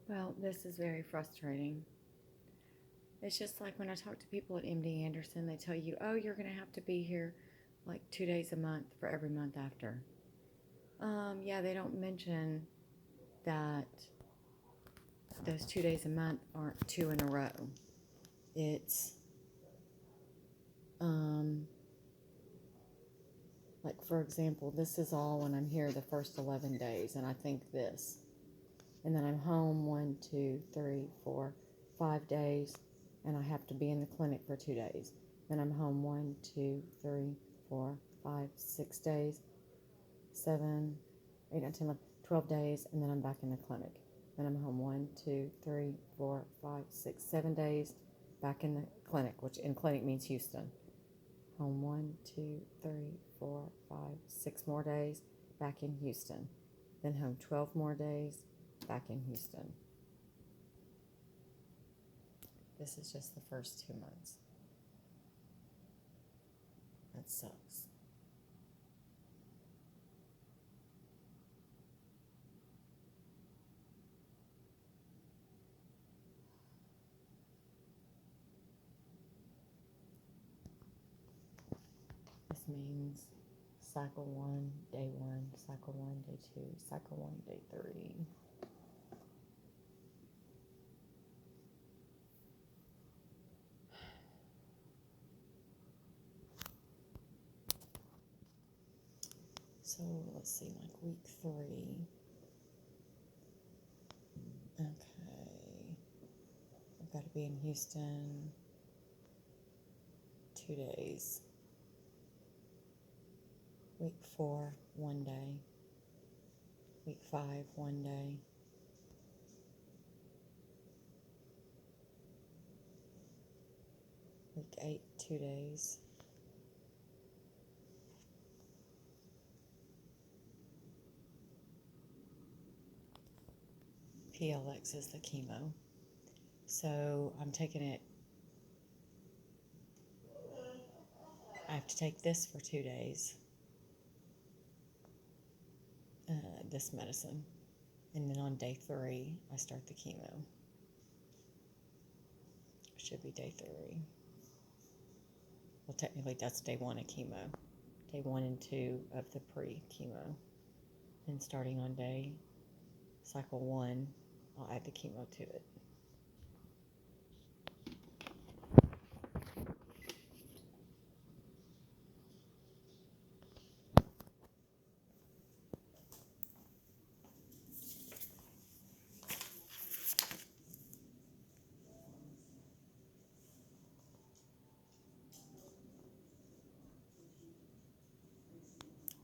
Well, this is very frustrating. It's just like when I talk to people at MD Anderson, they tell you, oh, you're going to have to be here like 2 days a month for every month after. Yeah, they don't mention that those 2 days a month aren't two in a row. It's, um, like, for example, this is all when I'm here the first 11 days, and I think this. And then I'm home 1, 2, 3, 4, 5 days, and I have to be in the clinic for 2 days. Then I'm home 1, 2, 3, 4, 5, 6 days, 7, 8, 9, 10, 11, 12 days, and then I'm back in the clinic. Then I'm home 1, 2, 3, 4, 5, 6, 7 days, back in the clinic, which in clinic means Houston. Home 1, 2, 3, 4, 5, 6 more days, back in Houston. Then home 12 more days, back in Houston. This is just the first 2 months. That sucks. This means cycle 1, day 1, cycle 1, day 2, cycle 1, day 3. So let's see, like week 3. Okay. I've got to be in Houston 2 days. Week 4, 1 day. Week 5, 1 day. Week 8, 2 days. PLX is the chemo. So I'm taking it. I have to take this for 2 days. This medicine. And then on day 3, I start the chemo. Should be day 3. Well, technically, that's day 1 of chemo. Day 1 and 2 of the pre-chemo. And starting on cycle 1, I'll add the chemo to it.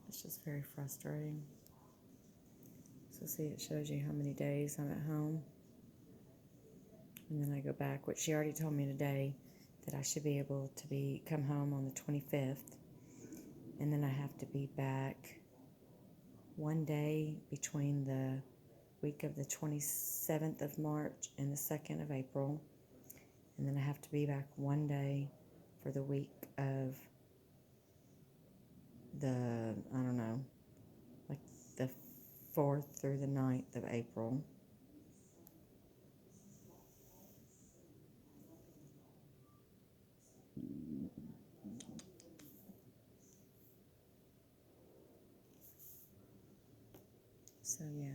It's just very frustrating. So see, it shows you how many days I'm at home. And then I go back, which she already told me today that I should be able to come home on the 25th. And then I have to be back 1 day between the week of the 27th of March and the 2nd of April. And then I have to be back 1 day for the week of like the 4th through the 9th of April. So, yeah.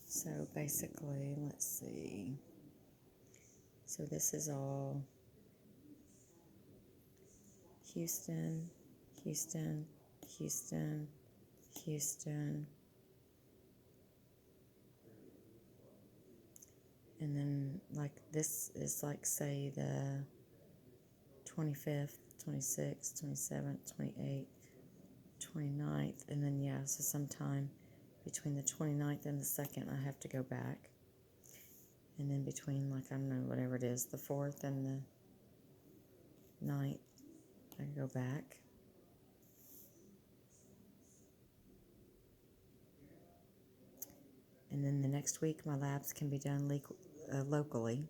So, basically, let's see. So, this is all Houston, Houston, Houston, Houston. And then, like, this is like, say, the 25th, 26th, 27th, 28th, 29th. And then, yeah, so sometime between the 29th and the 2nd, I have to go back. And then between, like, I don't know, whatever it is, the 4th and the 9th, I go back. And then the next week, my labs can be done locally.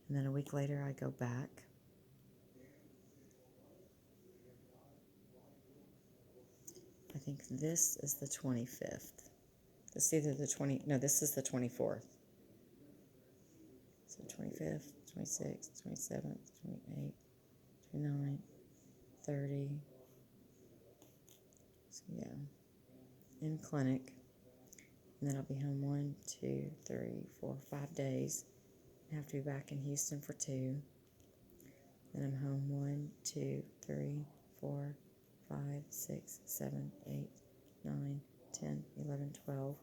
And then a week later, I go back. I think this is the 25th. It's either the 20, no, this is the 24th. So 25th, 26th, 27th, 28th, 29th, 30. So yeah, in clinic. And then I'll be home 1, 2, 3, 4, 5 days. I have to be back in Houston for 2. Then I'm home 1, 2, 3, 4, 5, 6, 7, 8, 9, 10, 11, 12.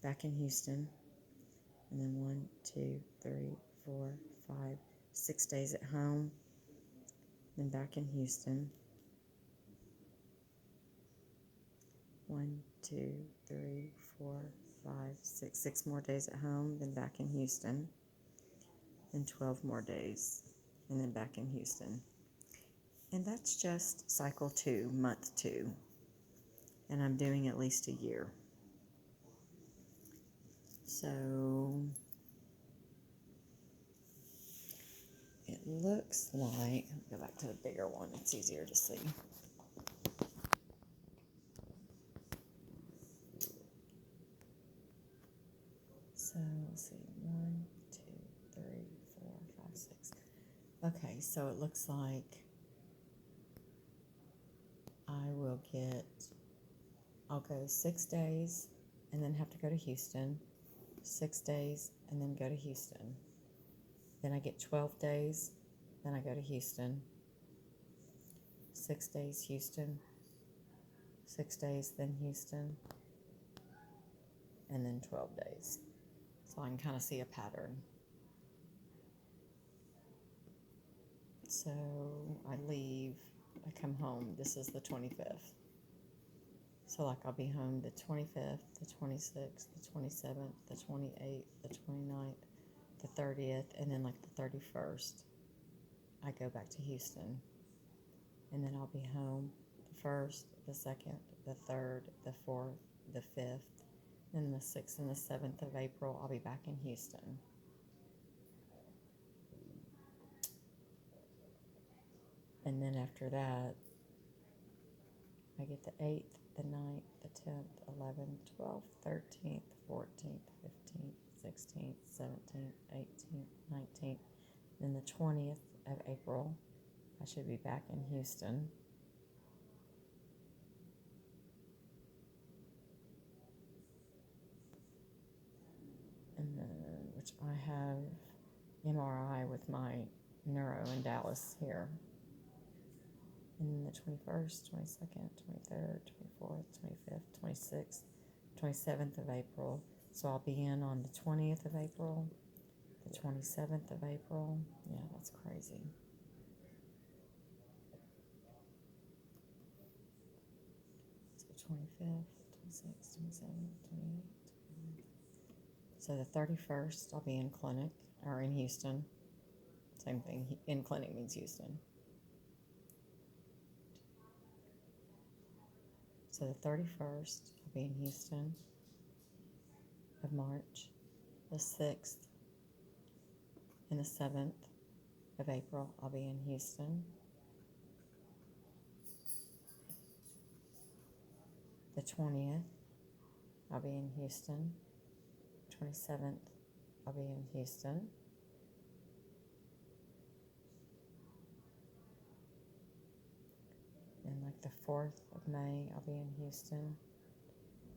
Back in Houston. And then 1, 2, 3, 4, 5, 6 days at home. Then back in Houston. 1, 2, 3, 4, 5, 6. 6 more days at home. Then back in Houston. Then 12 more days. And then back in Houston. And that's just cycle 2, month 2. And I'm doing at least a year. So it looks like, I'll go back to the bigger one, it's easier to see. So let's see, 1, 2, 3, 4, 5, 6. Okay, so it looks like I'll go 6 days and then have to go to Houston, 6 days and then go to Houston. Then I get 12 days, then I go to Houston, 6 days Houston, 6 days then Houston, and then 12 days. So I can kind of see a pattern. So I leave, I come home, this is the 25th. So like I'll be home the 25th, the 26th, the 27th, the 28th, the 29th, the 30th, and then like the 31st, I go back to Houston. And then I'll be home the 1st, the 2nd, the 3rd, the 4th, the 5th, then the 6th and the 7th of April, I'll be back in Houston. And then after that, I get the 8th, the 9th, the 10th, 11th, 12th, 13th, 14th, 15th, 16th, 17th, 18th, 19th. Then the 20th of April, I should be back in Houston. And then, which I have MRI with my neuro in Dallas here. And then the 21st, 22nd, 23rd, 24th, 25th, 26th, 27th of April. So I'll be in on the 20th of April, the 27th of April. Yeah, that's crazy. So 25th, 26th, 27th, 28th. So the 31st, I'll be in clinic, or in Houston. Same thing, in clinic means Houston. So the 31st, I'll be in Houston of March. The 6th and the 7th of April, I'll be in Houston. The 20th, I'll be in Houston. 27th, I'll be in Houston. And like the 4th of May, I'll be in Houston.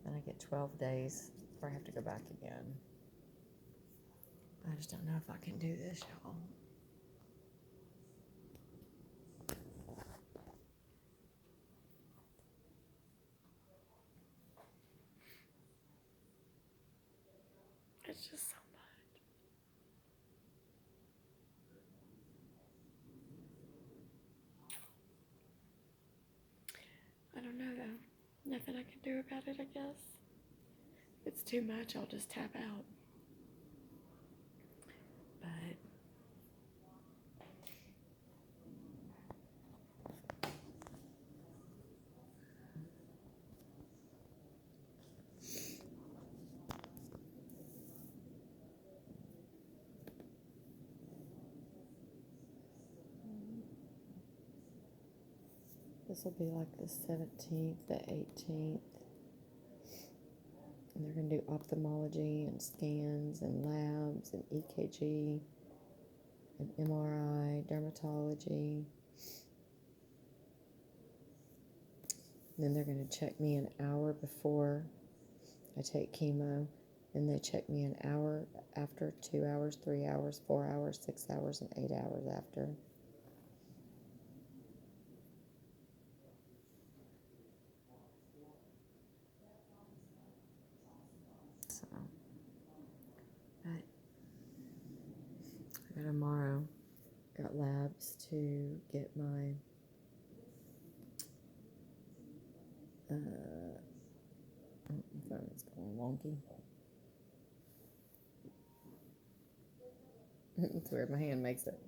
Then I get 12 days before I have to go back again. I just don't know if I can do this, y'all. It's just so much. I don't know though. Nothing I can do about it, I guess. If it's too much, I'll just tap out. But this will be like the 17th, the 18th, And they're going to do ophthalmology and scans and labs and EKG and MRI, dermatology. And then they're going to check me an hour before I take chemo. And they check me an hour after, 2 hours, 3 hours, 4 hours, 6 hours, and 8 hours after. So, but I got tomorrow. Got labs to get my my phone is going wonky. It's weird. My hand makes it.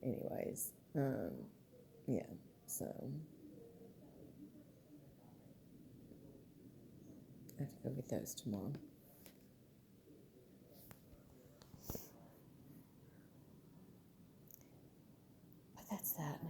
Anyways, yeah. So I have to go get those tomorrow. But that's that.